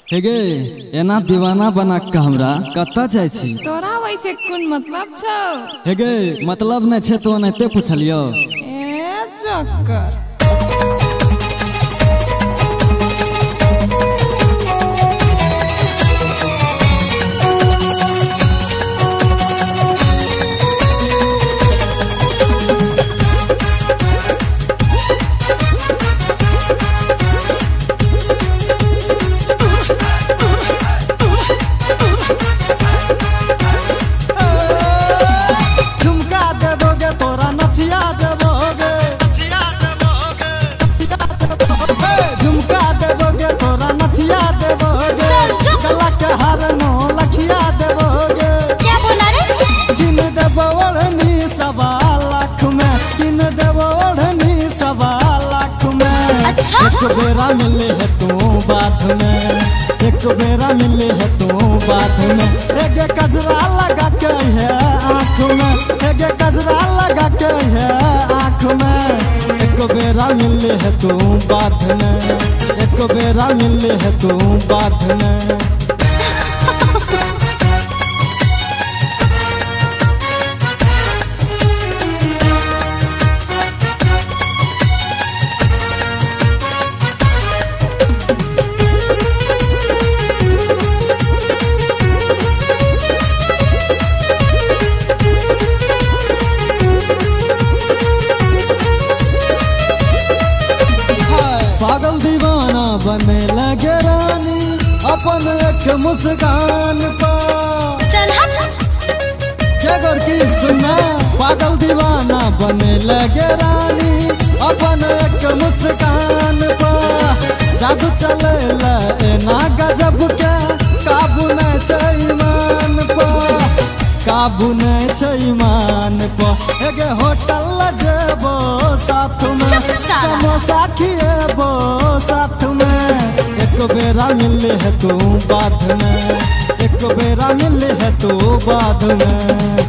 हे गे एना दीवाना बना के हमरा कत्ता जाय छी। तोरा वैसे कोन मतलब छौ? हे गे मतलब नै छै तो एनाते पूछलियो। ए चक्कर एक बेरा मिले है तू बात में, एक बेरा मिले है तू बात में। एक कजरा लगा के है आँख में, एक कजरा लगा के है आँख में। एक बेरा मिले है तू बात में, एक बेरा मिले है तू बात में। पागल दीवाना बने लगे रानी अपन एक मुस्कान पर। चल हट क्या कर की सुना। पागल दीवाना बने लगे रानी अपन एक मुस्कान पर। जादू चले ना गजब के काबू नहीं छै ईमान पर, काबू नहीं छै ईमान पर। एक होटल जेबो साथ में, समोसा खिएबो साथ में। एक बेरा मिले है तू बाद में, एक बेरा मिले है तू बाद में।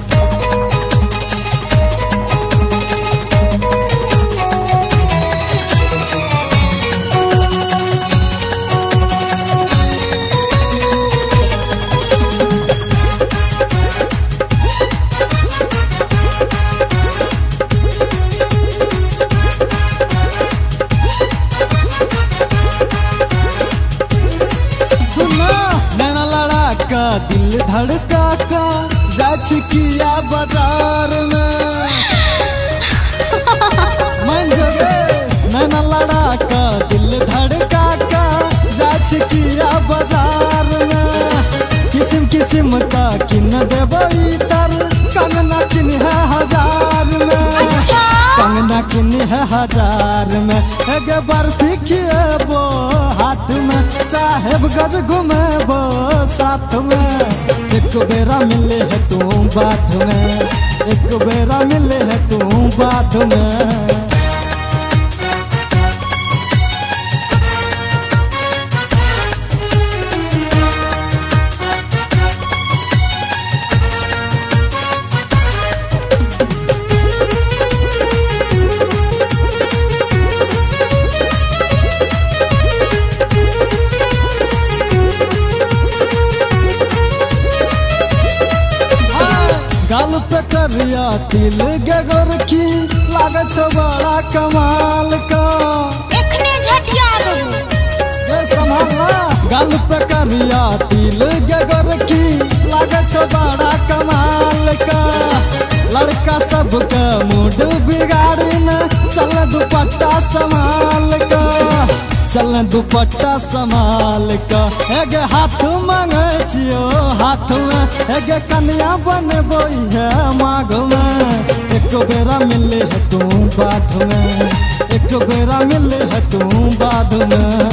दिल धड़का का जाच किया बाजार में। मन जोगे नैना लड़ा का दिल धड़का का जाच किया बाजार में। किस्म किस्म का किन देबई तर कंगना किन है हजार में। कंगना किन है हजार में। एक बर्फी खिएबो हाथ में, साहेब गज घुमेबो साथ में। एक बेरा मिले है तू बात में, एक बेरा मिले है तू बात में। गाल पे करिया तिल गे गोरखी लागे छो बड़ा कमाल का। एखने झटिया देबो गे संभालना। गाल पे करिया तिल गे गोरखी लागे छो बड़ा कमाल का। लड़का सबका मूड बिगाड़ी न चल दुपट्टा संभाल का, चल दुपट्टा संभाल का। एक हाथ मांगे छियो हाथ में, एक कन्या बनबो है माघ में। एक बेरा मिले है तू बात में, एक बेरा मिले है तू बाद में।